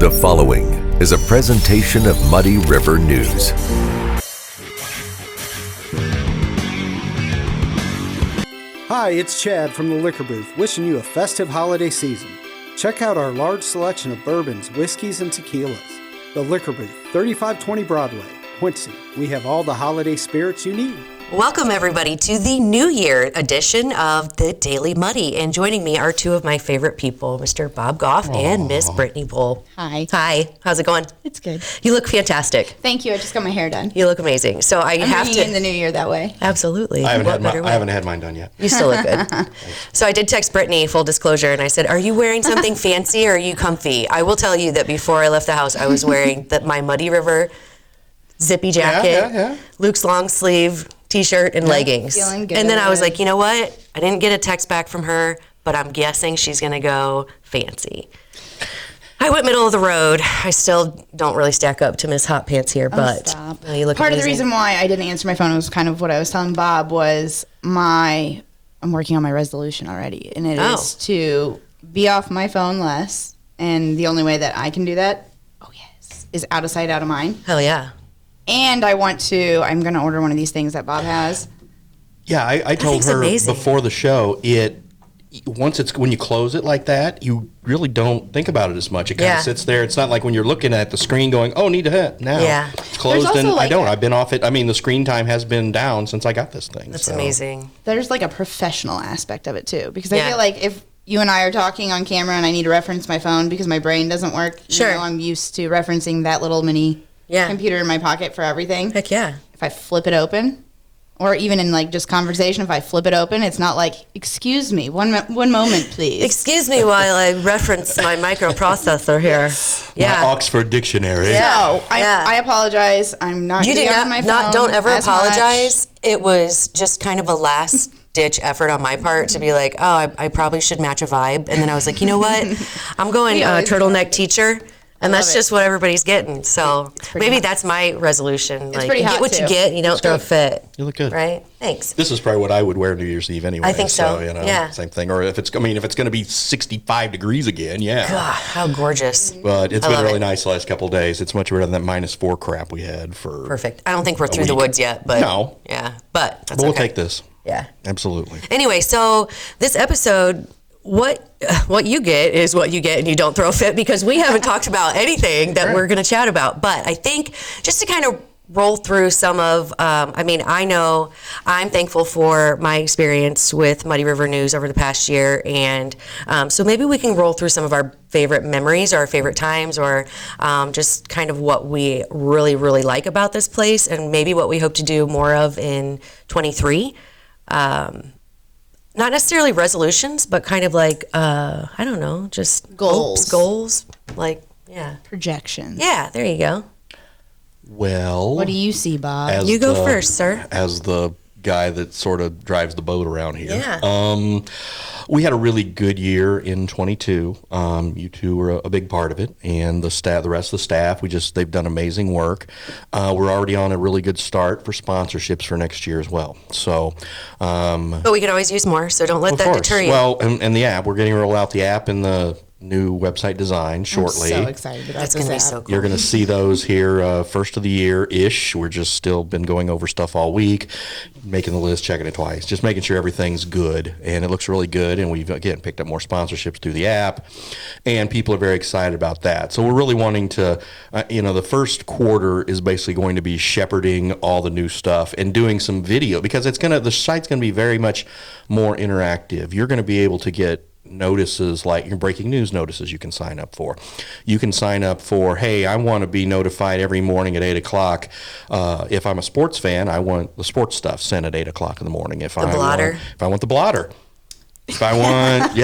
The following is a presentation of Muddy River News. Hi, it's Chad from the Liquor Booth, wishing you a festive holiday season. Check out our large selection of bourbons, whiskeys, and tequilas. The Liquor Booth, 3520 Broadway, Quincy. We have all the holiday spirits you need. Welcome, everybody, to the New Year edition of the Daily Muddy. And joining me are two of my favorite people, Mr. Bob Goff and Miss Brittany Pohl. Hi. Hi. How's it going? It's good. You look fantastic. Thank you. I just got my hair done. You look amazing. So I'm have to in the new year that way. Absolutely. I haven't had mine done yet. You still look good. So I did text Brittany, full disclosure, and I said, "Are you wearing something fancy or are you comfy?" I will tell you that before I left the house, I was wearing my Muddy River zippy jacket, Luke's long sleeve T-shirt and leggings. Feeling good. And then I was like, you know what? I didn't get a text back from her, but I'm guessing she's going to go fancy. I went middle of the road. I still don't really stack up to Miss Hot Pants here, but you look Part amazing. of the reason why I didn't answer my phone was kind of what I was telling Bob was I'm working on my resolution already, and it is to be off my phone less, and the only way that I can do that, is out of sight, out of mind. Hell yeah. And I'm going to order one of these things that Bob has. Yeah, I told her before the show, when you close it like that, you really don't think about it as much. It kind of sits there. It's not like when you're looking at the screen going, oh, need to hit now. Yeah. It's closed and I've been off it. I mean, the screen time has been down since I got this thing. That's amazing. There's like a professional aspect of it too, because I feel like if you and I are talking on camera and I need to reference my phone because my brain doesn't work, I'm used to referencing that little mini computer in my pocket for everything. Heck yeah. If I flip it open, or even in like just conversation, if I flip it open, it's not like, excuse me, one moment, please. Excuse me while I reference my microprocessor here. Yeah. My Oxford Dictionary. Yeah. So I apologize. I'm not going to get on my phone. Don't ever apologize. It was just kind of a last-ditch effort on my part to be like, oh, I probably should match a vibe. And then I was like, you know what? I'm going turtleneck teacher. And that's just what everybody's getting. So maybe that's my resolution. It's pretty hot, you get what you get. You don't throw a fit. You look good. Right? Thanks. This is probably what I would wear New Year's Eve anyway. I think so. Same thing. Or if it's going to be 65 degrees again, God, how gorgeous. But it's been really nice the last couple of days. It's much better than that -4 crap we had for Perfect. I don't think we're through the woods yet. But no. Yeah. But that's we'll take this. Yeah. Absolutely. Anyway, so this episode, what you get is what you get, and you don't throw a fit because we haven't talked about anything that we're going to chat about. But I think just to kind of roll through some of, I know I'm thankful for my experience with Muddy River News over the past year, and so maybe we can roll through some of our favorite memories or our favorite times, or just kind of what we really, really like about this place, and maybe what we hope to do more of in 23. Not necessarily resolutions, but kind of like, I don't know, just goals, like, projections. Yeah, there you go. Well, what do you see, Bob? You go first, sir. As the guy that sort of drives the boat around here. Yeah. We had a really good year in 22. You two were a big part of it, and the rest of the staff. They've done amazing work. We're already on a really good start for sponsorships for next year as well. So, but we could always use more, so don't let that deter you. Well, and the app, we're getting to roll out the app in the new website design shortly. I'm so excited about That's going to be so cool. You're going to see those here first of the year-ish. We're just still been going over stuff all week, making the list, checking it twice, just making sure everything's good. And it looks really good. And we've, again, picked up more sponsorships through the app. And people are very excited about that. So we're really wanting to, the first quarter is basically going to be shepherding all the new stuff and doing some video, because the site's going to be very much more interactive. You're going to be able to get notices, like your breaking news notices you can sign up for. You can sign up for, hey, I want to be notified every morning at 8 o'clock. If I'm a sports fan, I want the sports stuff sent at 8 o'clock in the morning. If I want the blotter. If I want,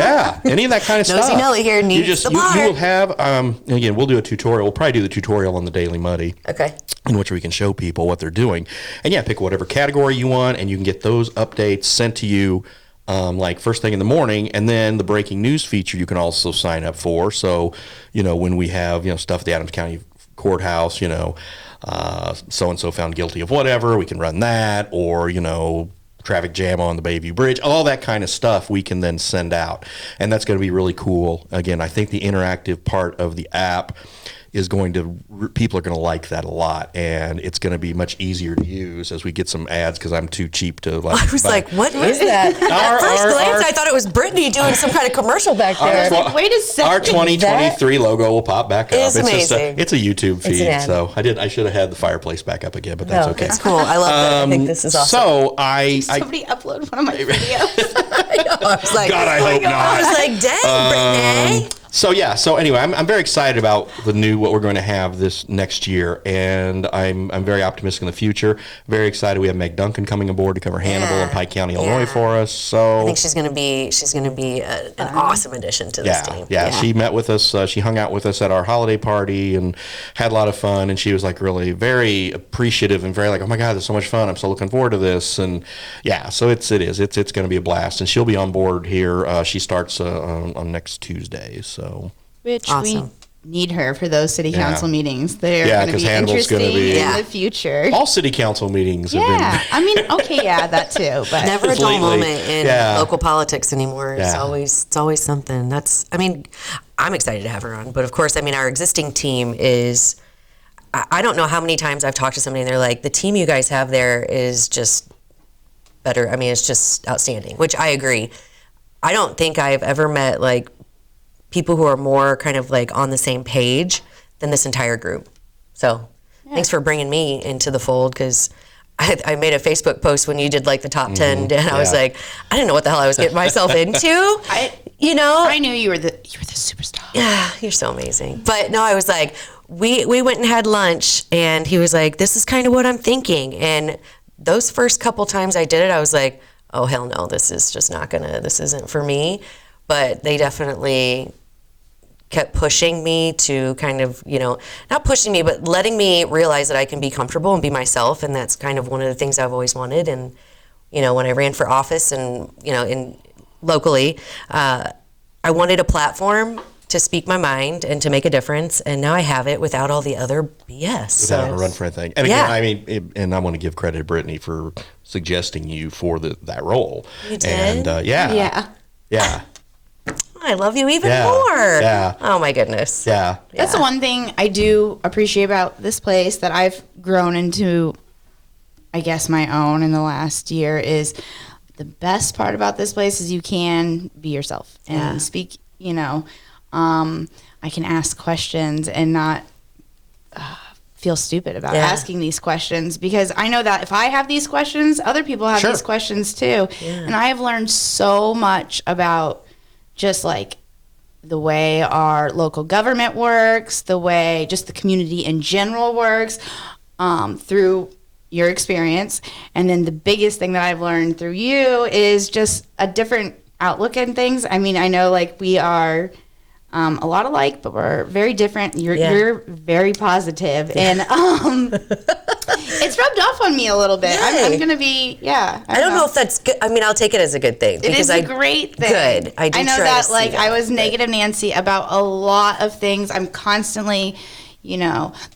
any of that kind of stuff. Nosy Nelly here needs the blotter. You will have, again, we'll do a tutorial. We'll probably do the tutorial on the Daily Muddy. Okay. In which we can show people what they're doing. And pick whatever category you want, and you can get those updates sent to you like first thing in the morning. And then the breaking news feature you can also sign up for. So, when we have, stuff at the Adams County Courthouse, so-and-so found guilty of whatever, we can run that. Or, traffic jam on the Bayview Bridge, all that kind of stuff we can then send out. And that's going to be really cool. Again, I think the interactive part of the app is going to, people are going to like that a lot, and it's going to be much easier to use as we get some ads, because I'm too cheap to like. I was like, what is that? At first glance, I thought it was Brittany doing some kind of commercial back there. Wait a second. Our 2023 logo will pop back up. It's Just amazing. it's a YouTube feed, an ad. so I should have had the fireplace back up again, but that's okay. It's cool. I love that. I think this is awesome. So I Somebody upload one of my videos. I was like, God, I hope not. I was like, dang, Brittany. So anyway, I'm very excited about what we're going to have this next year, and I'm very optimistic in the future. Very excited. We have Meg Duncan coming aboard to cover Hannibal and Pike County, Illinois for us. So I think she's going to be an awesome addition to this team. Yeah, she met with us. She hung out with us at our holiday party and had a lot of fun. And she was like really very appreciative and very like, oh my God, this is so much fun. I'm so looking forward to this. And yeah, so it's going to be a blast. And she'll be on board here. She starts on next Tuesday. So. Which Awesome. we need her for those city council meetings. They're Yeah, going to 'cause be Hannibal's gonna interesting be- in the future. All city council meetings have Yeah, I mean, okay, yeah, that too. But Never a Just dull lately. moment in Yeah. local politics anymore. It's Yeah. always something. I'm excited to have her on. But of course, our existing team is. I don't know how many times I've talked to somebody and they're like, the team you guys have there is just better. It's just outstanding, which I agree. I don't think I've ever met like people who are more kind of like on the same page than this entire group. So thanks for bringing me into the fold, because I made a Facebook post when you did like the top 10, and I was like, I didn't know what the hell I was getting myself into. I knew you were the superstar. Yeah, you're so amazing. But no, I was like, we went and had lunch, and he was like, this is kind of what I'm thinking. And those first couple times I did it, I was like, oh, hell no, this isn't for me. But they definitely kept pushing me to kind of, not pushing me, but letting me realize that I can be comfortable and be myself. And that's kind of one of the things I've always wanted. And, when I ran for office and, locally, I wanted a platform to speak my mind and to make a difference. And now I have it without all the other BS. Without having to run for anything. And again, and I want to give credit to Brittany for suggesting you for that role. You did? And Yeah. I love you even Yeah, more. yeah. Oh my goodness. Yeah. That's the one thing I do appreciate about this place that I've grown into, I guess, my own in the last year is the best part about this place is you can be yourself and speak, I can ask questions and not feel stupid about asking these questions, because I know that if I have these questions, other people have these questions too. Yeah. And I have learned so much about just like the way our local government works, the way just the community in general works, through your experience. And then the biggest thing that I've learned through you is just a different outlook in things. I know like we are a lot alike, but we're very different. You're very positive, and it's rubbed off on me a little bit. I'm gonna be, I don't know if that's good. I'll take it as a good thing. It is a great thing. Good. I do. I know try that to like see I was negative Nancy about a lot of things. I'm constantly,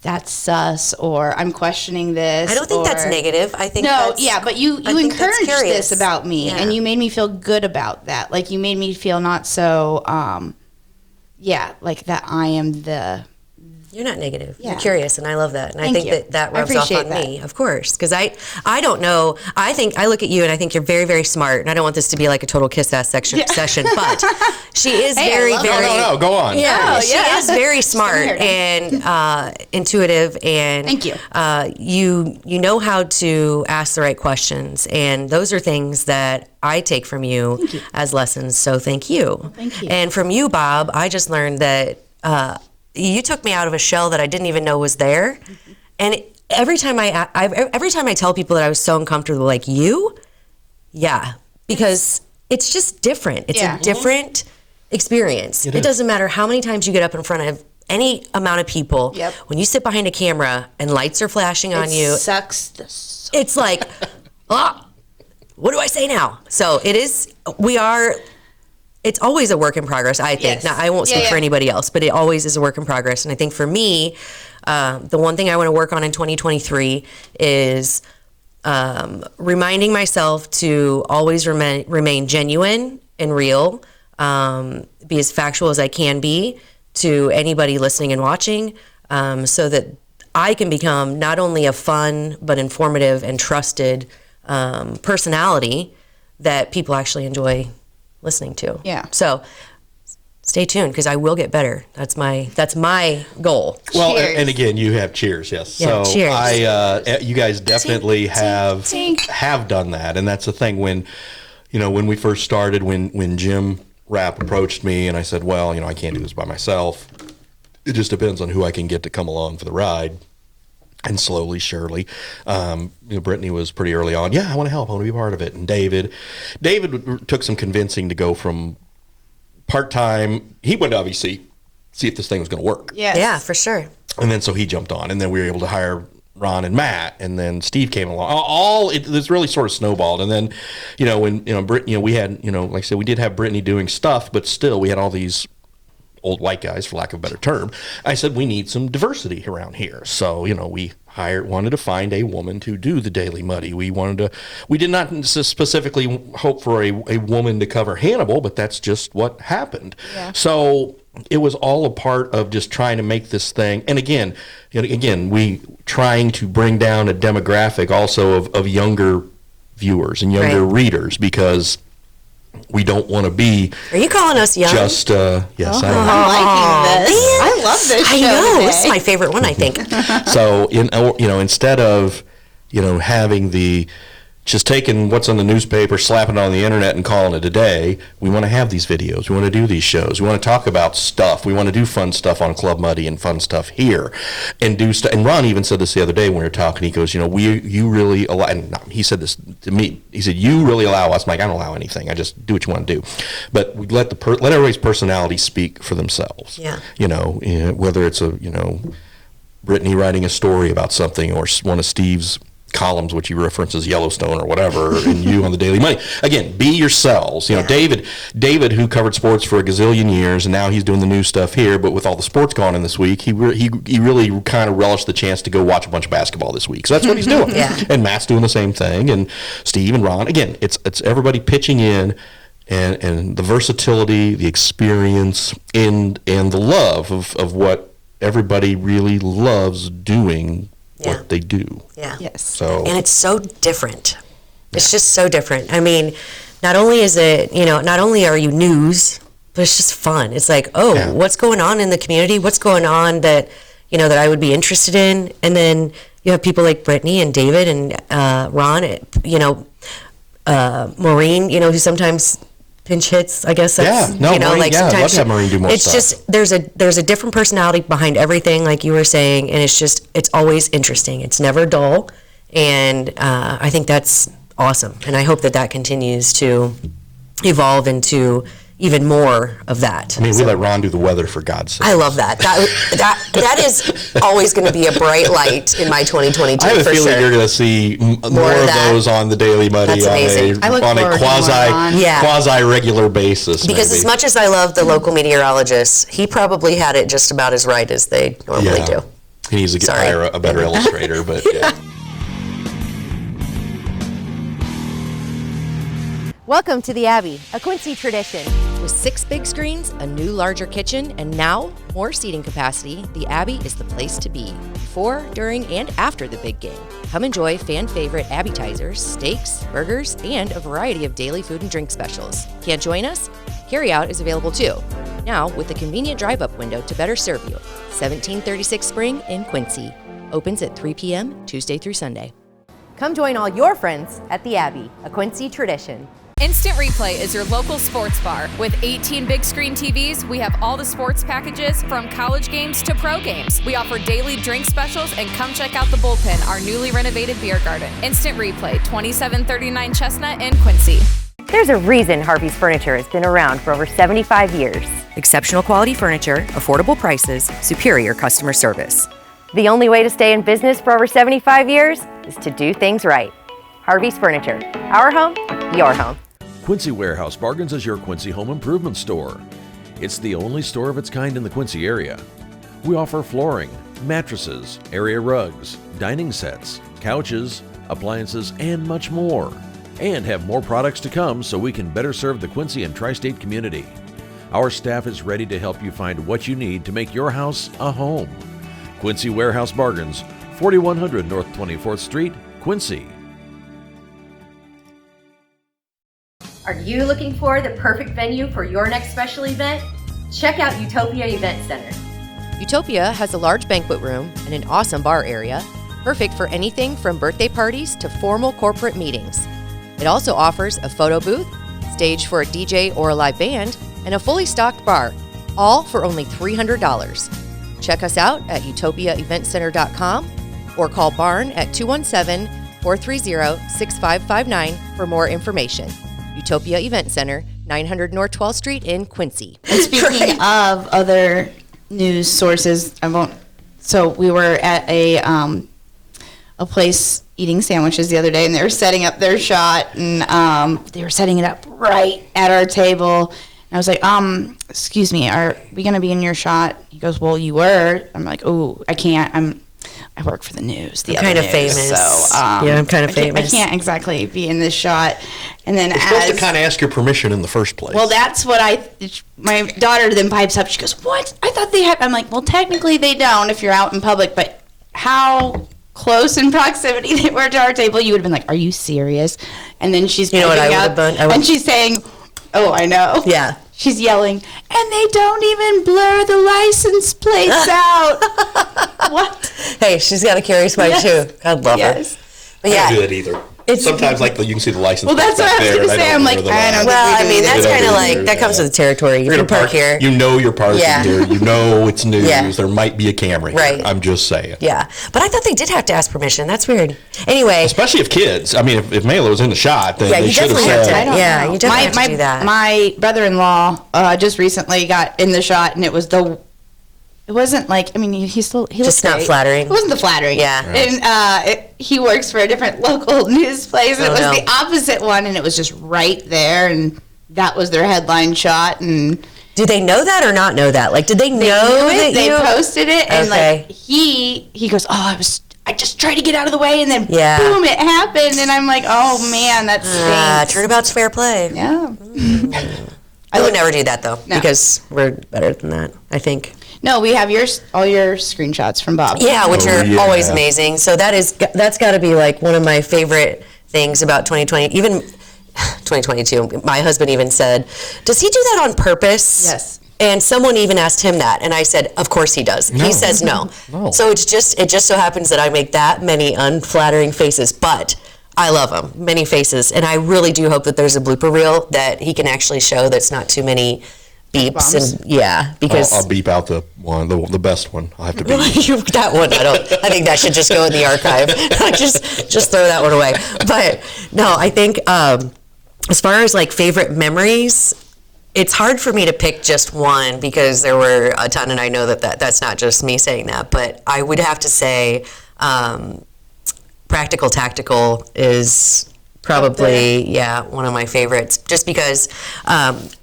that's sus, or I'm questioning this. I don't think that's negative. I think but you encouraged this about me, Yeah. and you made me feel good about that. Like you made me feel not so, like that I am the. You're not negative. Yeah. You're curious, and I love that. And Thank I think you. that I rubs off on appreciate me, of course, because I don't know. I look at you, and I think you're very, very smart. And I don't want this to be like a total kiss ass session, but she is very, very. No, go on. Yeah, she is very smart and intuitive, and thank you. You know how to ask the right questions, and those are things that I take from you as lessons. So thank you. Thank you. And from you, Bob, I just learned that you took me out of a shell that I didn't even know was there. And every time I tell people that I was so uncomfortable, like you, because it's just different. It's a different experience. It doesn't matter how many times you get up in front of any amount of people. Yep. When you sit behind a camera and lights are flashing on you, Sucks. it's like, what do I say now? So it's always a work in progress, I think. Yes. Now, I won't speak for anybody else, but it always is a work in progress. And I think for me, the one thing I want to work on in 2023 is reminding myself to always remain genuine and real, be as factual as I can be to anybody listening and watching, so that I can become not only a fun but informative and trusted personality that people actually enjoy listening to. Yeah. So stay tuned because I will get better. That's my goal. Well, Cheers. and again, you have cheers, yes. Yeah, so cheers. you guys definitely have done that, and that's the thing. When we first started, when Jim Rapp approached me, and I said, well, I can't do this by myself. It just depends on who I can get to come along for the ride. And slowly, surely, Brittany was pretty early on. Yeah, I want to help. I want to be part of it. And David took some convincing to go from part-time. He wanted to obviously see if this thing was going to work. Yes. Yeah, for sure. And then so he jumped on, and then we were able to hire Ron and Matt, and then Steve came along. This really sort of snowballed. And then, when we had, like I said, we did have Brittany doing stuff, but still we had all these old white guys, for lack of a better term. I said, we need some diversity around here. So, we wanted to find a woman to do the Daily Muddy. We did not specifically hope for a woman to cover Hannibal, but that's just what happened. Yeah. So it was all a part of just trying to make this thing. And again, we trying to bring down a demographic also of younger viewers and younger readers, because we don't want to be. Are you calling us young? Just yes, I am. I'm liking this. Man. I love this show I know. today. This is my favorite one, I think. So instead of having just taking what's on the newspaper, slapping it on the internet, and calling it a day, we want to have these videos. We want to do these shows. We want to talk about stuff. We want to do fun stuff on Club Muddy and fun stuff here, and do stuff. And Ron even said this the other day when we were talking. He goes, you really allow. And he said this to me. He said, you really allow us. I'm like, I don't allow anything. I just do what you want to do. But we let everybody's personality speak for themselves. Yeah. Whether it's Brittany writing a story about something, or one of Steve's columns, which he references Yellowstone or whatever, and you on the Daily Money. Again, be yourselves. David, who covered sports for a gazillion years, and now he's doing the new stuff here. But with all the sports gone in this week, he really kind of relished the chance to go watch a bunch of basketball this week. So that's what he's doing. Yeah. And Matt's doing the same thing, and Steve and Ron. Again, it's everybody pitching in. And the versatility, the experience, and the love of what everybody really loves doing. Yeah. What they do. Yeah. Yes. So, and it's so different. It's just so different. I mean, not only is it, not only are you news, but it's just fun. It's like, what's going on in the community? What's going on that, that I would be interested in? And then you have people like Brittany and David and Ron, Maureen, who sometimes pinch hits, I guess. That's, Maureen, I'd love to have Maureen do more stuff. It's just, there's a different personality behind everything, like you were saying, and it's always interesting. It's never dull, and I think that's awesome, and I hope that continues to evolve into even more of that. I mean, we let Ron do the weather, for God's sake. I love that. That is always going to be a bright light in my 2022. I have a feeling sure. you're going to see more of those on the Daily Muddy on a quasi-regular basis. Because as much as I love the local meteorologist, he probably had it just about as right as they normally do. He needs to hire a better illustrator, but yeah. Welcome to the Abbey, a Quincy tradition. With 6 big screens, a new larger kitchen, and now more seating capacity, the Abbey is the place to be before, during, and after the big game. Come enjoy fan favorite appetizers, steaks, burgers, and a variety of daily food and drink specials. Can't join us? Carryout is available too. Now with a convenient drive-up window to better serve you. 1736 Spring in Quincy. Opens at 3 p.m. Tuesday through Sunday. Come join all your friends at the Abbey, a Quincy tradition. Instant Replay is your local sports bar. With 18 big screen TVs, we have all the sports packages from college games to pro games. We offer daily drink specials, and come check out the Bullpen, our newly renovated beer garden. Instant Replay, 2739 Chestnut in Quincy. There's a reason Harvey's Furniture has been around for over 75 years. Exceptional quality furniture, affordable prices, superior customer service. The only way to stay in business for over 75 years is to do things right. Harvey's Furniture. Our home, your home. Quincy Warehouse Bargains is your Quincy home improvement store. It's the only store of its kind in the Quincy area. We offer flooring, mattresses, area rugs, dining sets, couches, appliances, and much more. And have more products to come so we can better serve the Quincy and Tri-State community. Our staff is ready to help you find what you need to make your house a home. Quincy Warehouse Bargains, 4100 North 24th Street, Quincy. Are you looking for the perfect venue for your next special event? Check out Utopia Event Center. Utopia has a large banquet room and an awesome bar area, perfect for anything from birthday parties to formal corporate meetings. It also offers a photo booth, stage for a DJ or a live band, and a fully stocked bar, all for only $300. Check us out at utopiaeventcenter.com or call Barn at 217-430-6559 for more information. Utopia Event Center, 900 North 12th Street in Quincy. And speaking of other news sources, so we were at a place eating sandwiches the other day, and they were setting up their shot, and they were setting it up right at our table. And I was like, excuse me, are we going to be in your shot? He goes, well, you were. I'm like, oh, I can't. I work for the news. I'm kind of famous. So, yeah, I'm kind of famous. I can't exactly be in this shot. And then You're supposed to kind of ask your permission in the first place. Well, that's what my daughter then pipes up. She goes, what? I thought they had. I'm like, well, technically they don't if you're out in public, but how close in proximity they were to our table, you would have been like, are you serious? And then she's you know what I would have done? And she's saying, oh, I know. Yeah. She's yelling, and they don't even blur the license plates out. What? Hey, she's got a curious mind too. God love her. But I yeah, don't do that either. Sometimes, like, you can see the license. Well, that's what I was going to say. I'm like, I don't. well, I mean, that's kind of like that comes with the territory. You can park here. You know you're parking here. You know it's news. Yeah. There might be a camera here. Right. I'm just saying. Yeah, but I thought they did have to ask permission. That's weird. Anyway, Especially if kids. I mean, if Mela was in the shot, then yeah, they you should have definitely have said. to. I don't Yeah, know. you definitely have to do that. My brother-in-law just recently got in the shot, and it wasn't like, I mean, he Just looks not great. flattering. It wasn't the flattering. Yeah. And he works for a different local news place, and it was no. the opposite one, and it was just right there, and that was their headline shot, and Do they know that or not know that? Like, did they know that they posted it, and Okay. like he goes, oh, I just tried to get out of the way, and then Yeah. boom, it happened, and I'm like, oh man, that stinks. turnabout's fair play. Yeah. I would never do that though, No. because we're better than that, I think. No, we have all your screenshots from Bob. Yeah, which are yeah. always amazing. So that's got to be like one of my favorite things about 2020, even 2022. My husband even said, "Does he do that on purpose?" Yes. And someone even asked him that, and I said, "Of course he does." No. He says no. No. So it just so happens that I make that many unflattering faces, but I love them, many faces, and I really do hope that there's a blooper reel that he can actually show that's not too many beeps Bombs. and because I'll beep out the one, the best one. I'll have to beep. that one, I think that should just go in the archive. just throw that one away. But no, I think as far as like favorite memories, it's hard for me to pick just one because there were a ton, and I know that's not just me saying that, but I would have to say Practical Tactical is probably, one of my favorites, just because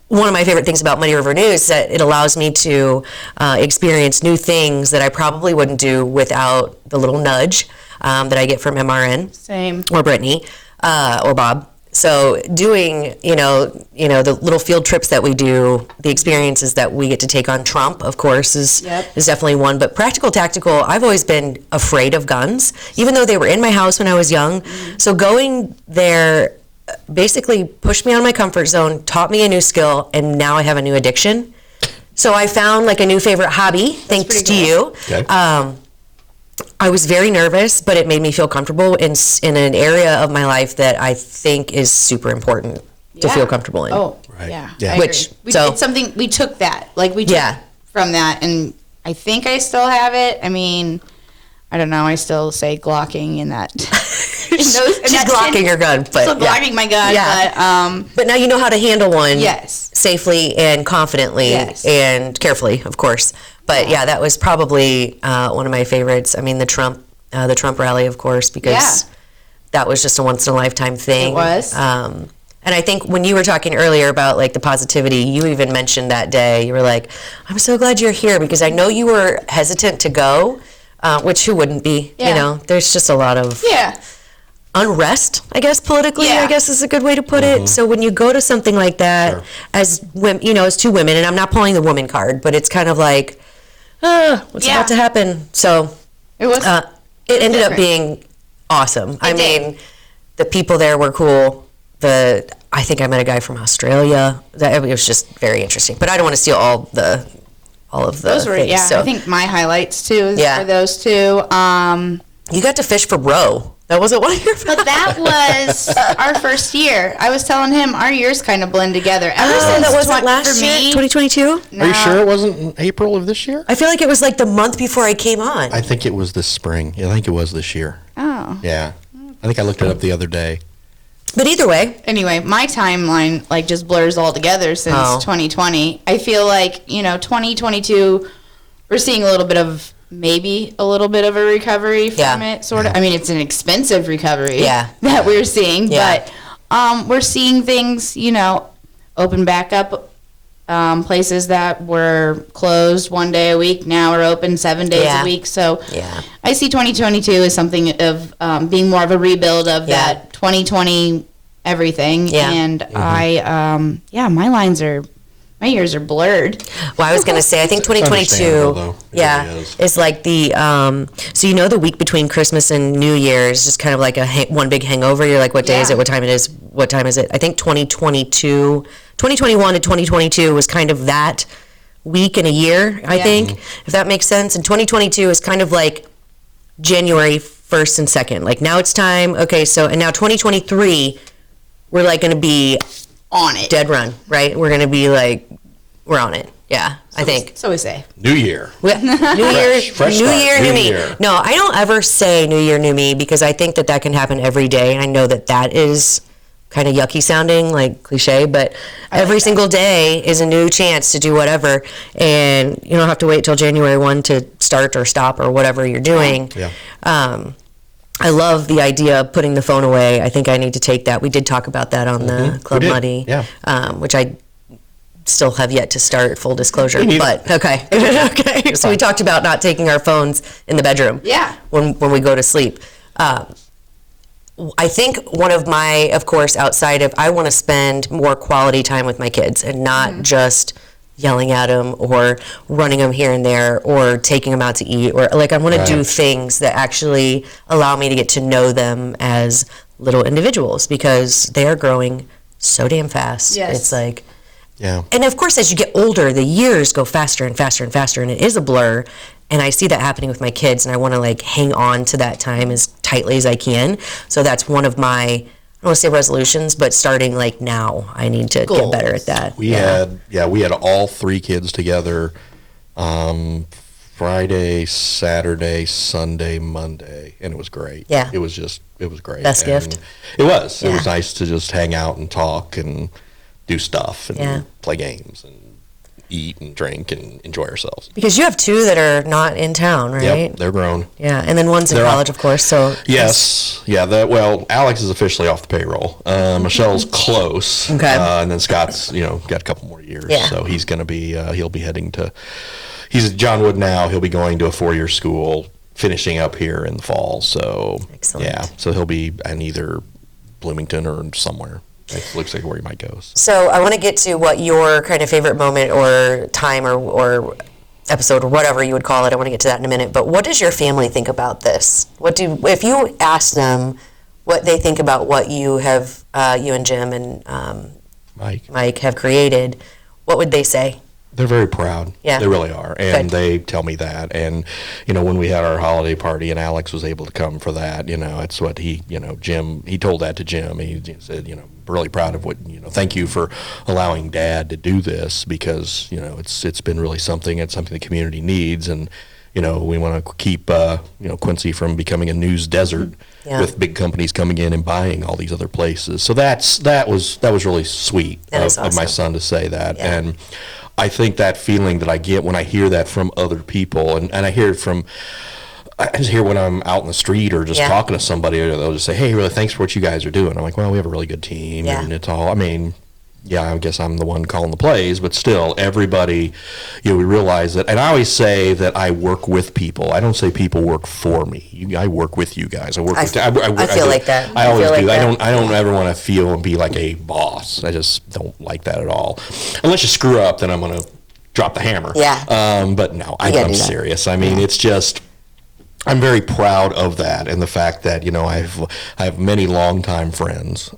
one of my favorite things about Muddy River News is that it allows me to experience new things that I probably wouldn't do without the little nudge that I get from MRN. Same. Or Brittany, or Bob. So doing, the little field trips that we do, the experiences that we get to take on Trump, of course, is definitely one. But Practical Tactical, I've always been afraid of guns, even though they were in my house when I was young. So going there basically pushed me out of my comfort zone, taught me a new skill, and now I have a new addiction. So I found like a new favorite hobby, thanks to you. Okay. I was very nervous, but it made me feel comfortable in an area of my life that I think is super important to feel comfortable in. Oh, Right. yeah. Yeah. I Which- agree. so- It's something we took that. Like we took from that, and I think I still have it. I mean, I don't know. I still say glocking in that. She's glocking her gun, but Still glocking my gun, But now you know how to handle one Yes. safely and confidently Yes. and carefully, of course. But yeah, that was probably one of my favorites. I mean, the Trump rally, of course, because that was just a once in a lifetime thing. It was. And I think when you were talking earlier about like the positivity, you even mentioned that day, you were like, I'm so glad you're here, because I know you were hesitant to go, which who wouldn't be, Yeah. there's just a lot of unrest, I guess, politically, Yeah. I guess is a good way to put it. So when you go to something like that, as women, as two women, and I'm not pulling the woman card, but it's kind of like, what's about to happen? So It was. it ended up being awesome. I mean, the people there were cool. I think I met a guy from Australia. It was just very interesting. But I don't want to steal all of the Those were, things. So. I think my highlights too is Yeah. for those two. You got to fish for Bro. That wasn't one of your But that was our first year. I was telling him our years kind of blend together. Ever since that wasn't last for year, me, 2022? Are you sure it wasn't in April of this year? I feel like it was like the month before I came on. I think it was this spring. I think it was this year. Oh. Yeah. I think I looked it up the other day. But either way. Anyway, my timeline like just blurs all together since 2020. I feel like, 2022, we're seeing maybe a little bit of a recovery from it, sort of. I mean, it's an expensive recovery that we're seeing, but we're seeing things, open back up. Places that were closed 1 day a week now are open 7 days a week. So I see 2022 as something of being more of a rebuild of that 2020 everything. Yeah. And my years are blurred. Well, I was going to say, I think 2022, is like the, so the week between Christmas and New Year is just kind of like one big hangover. You're like, what day is it? What time is it? I think 2021 to 2022 was kind of that week in a year, I think, if that makes sense. And 2022 is kind of like January 1st and 2nd. Like now it's time. Okay, so, and now 2023, we're like going to be on it. Dead run, right? We're going to be like, we're on it. Yeah, I think. So we say. New Year. New Year, fresh New start, Year, new new me. year. No, I don't ever say New Year, new me because I think that can happen every day. I know that is kind of yucky sounding, like cliche, but every single day is a new chance to do whatever, and you don't have to wait till January 1 to start or stop or whatever you're doing. Yeah. I love the idea of putting the phone away. I think I need to take that. We did talk about that on the Club Muddy, which I still have yet to start, full disclosure. But okay. Okay. So we talked about not taking our phones in the bedroom. Yeah. When we go to sleep. I think one of my, of course, outside of, I want to spend more quality time with my kids and not just yelling at them or running them here and there or taking them out to eat, or like I want to do things that actually allow me to get to know them as little individuals because they are growing so damn fast. Yes. It's like, Yeah. and of course, as you get older, the years go faster and faster and faster, and it is a blur. And I see that happening with my kids, and I want to like hang on to that time as tightly as I can. So that's one of my, I don't want to say resolutions, but starting like now, I need to get better at that. We had all three kids together Friday, Saturday, Sunday, Monday, and it was great. Yeah. It was great. Best And gift. It was. It was nice to just hang out and talk and do stuff and play games and eat and drink and enjoy ourselves. Because you have two that are not in town, right? Yep, they're grown. Yeah, and then one's in college, of course. So yes, Alex is officially off the payroll. Michelle's close. Okay. And then Scott's, got a couple more years. Yeah. So he's going to be, he'll be heading to, he's at John Wood now. He'll be going to a 4-year school, finishing up here in the fall. So, Excellent. yeah. So he'll be in either Bloomington or somewhere. It looks like where he might go. So I want to get to what your kind of favorite moment or time or episode or whatever you would call it. I want to get to that in a minute. But what does your family think about this? If you ask them what they think about what you have, you and Jim and Mike have created, what would they say? They're very proud. Yeah. They really are. And they tell me that. And, when we had our holiday party and Alex was able to come for that, it's what Jim, he told that to Jim. He said, really proud of what, thank you for allowing Dad to do this because, it's been really something. It's something the community needs. And, we want to keep, Quincy from becoming a news desert with big companies coming in and buying all these other places. So that was really sweet of my son to say that. Yeah. And I think that feeling that I get when I hear that from other people, and I hear it from, I just hear when I'm out in the street or just talking to somebody, or they'll just say, hey, really, thanks for what you guys are doing. I'm like, well, we have a really good team, and it's all, I guess I'm the one calling the plays, but still, everybody, we realize that. And I always say that I work with people. I don't say people work for me. I work with you guys. I feel like that. I always do. That. I don't ever want to feel and be like a boss. I just don't like that at all. Unless you screw up, then I'm going to drop the hammer. Yeah. But no, I'm serious. I mean, it's just, I'm very proud of that, and the fact that I have many longtime friends,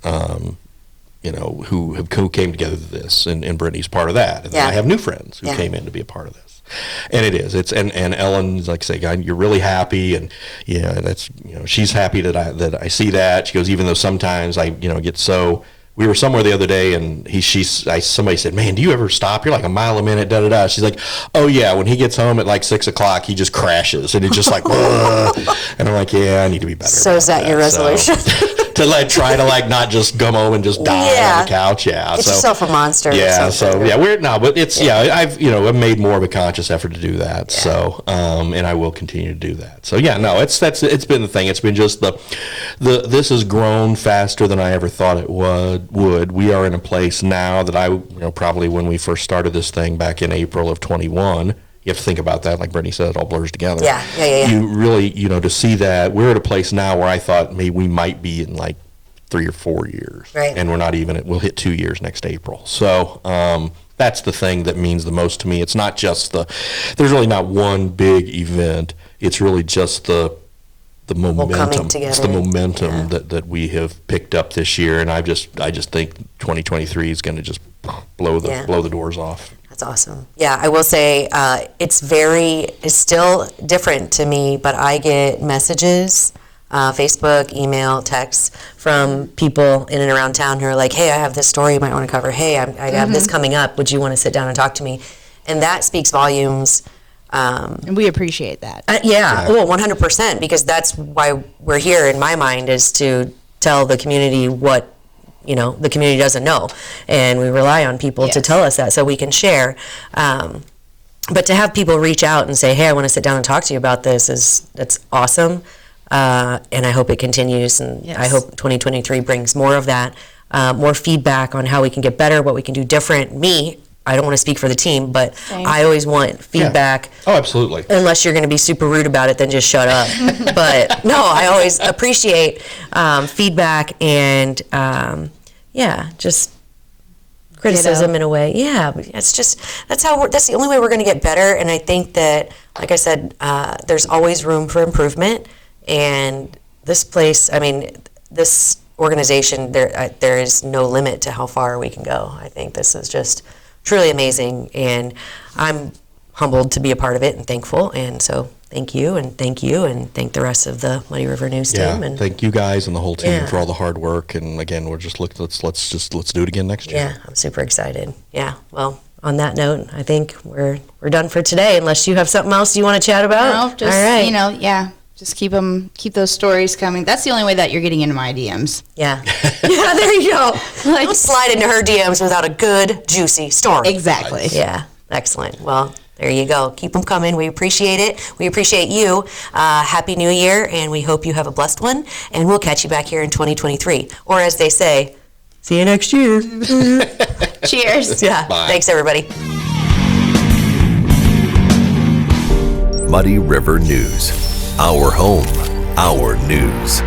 who came together to this, and Brittany's part of that, and then I have new friends who came in to be a part of this, and and Ellen's like, say, God, you're really happy, and that's she's happy that I see that. She goes, even though sometimes I get so. We were somewhere the other day, and somebody said, "Man, do you ever stop? You're like a mile a minute, da da da." She's like, "Oh yeah, when he gets home at like 6 o'clock, he just crashes, and it's just like," and I'm like, "Yeah, I need to be better." So is that your resolution? To try to not just come home and just die on the couch, Get yourself a monster. Yeah, but it's I've made more of a conscious effort to do that. Yeah. So, and I will continue to do that. So it's been the thing. It's been just this has grown faster than I ever thought it would. We are in a place now that probably when we first started this thing back in April of 21. You have to think about that, like Brittany said, it all blurs together. Yeah. You really, to see that, we're at a place now where I thought maybe we might be in like 3 or 4 years. Right. And we're not even, we'll hit 2 years next April. So that's the thing that means the most to me. It's not just there's really not one big event. It's really just the momentum. It's the momentum that we have picked up this year. And I just think 2023 is going to just blow the doors off. That's awesome. Yeah, I will say it's still different to me, but I get messages, Facebook, email, texts from people in and around town who are like, "Hey, I have this story you might want to cover. Hey, I have this coming up. Would you want to sit down and talk to me?" And that speaks volumes. And we appreciate that. Well, 100%, because that's why we're here in my mind, is to tell the community what the community doesn't know, and we rely on people to tell us that so we can share. But to have people reach out and say, "Hey, I want to sit down and talk to you about this," that's awesome. And I hope it continues, and I hope 2023 brings more of that, more feedback on how we can get better, what we can do different. I don't want to speak for the team, but I always want feedback. Yeah. Oh, absolutely. Unless you're going to be super rude about it, then just shut up. But no, I always appreciate feedback and just criticism in a way. Yeah, it's just that's the only way we're going to get better. And I think that, like I said, there's always room for improvement. And this place, this organization, there is no limit to how far we can go. I think this is just truly amazing, and I'm humbled to be a part of it and thankful. And so thank you, and thank the rest of the Muddy River News team. And thank you guys and the whole team for all the hard work. And again, let's do it again next year. Yeah, I'm super excited. Yeah, well, on that note, I think we're done for today, unless you have something else you want to chat about. No, just, all right. Just keep those stories coming. That's the only way that you're getting into my DMs. Yeah. Yeah, there you go. Don't slide into her DMs without a good, juicy story. Exactly. Yeah, excellent. Well, there you go. Keep them coming. We appreciate it. We appreciate you. Happy New Year, and we hope you have a blessed one. And we'll catch you back here in 2023. Or as they say, see you next year. Cheers. Yeah. Bye. Thanks, everybody. Muddy River News. Our home, our news.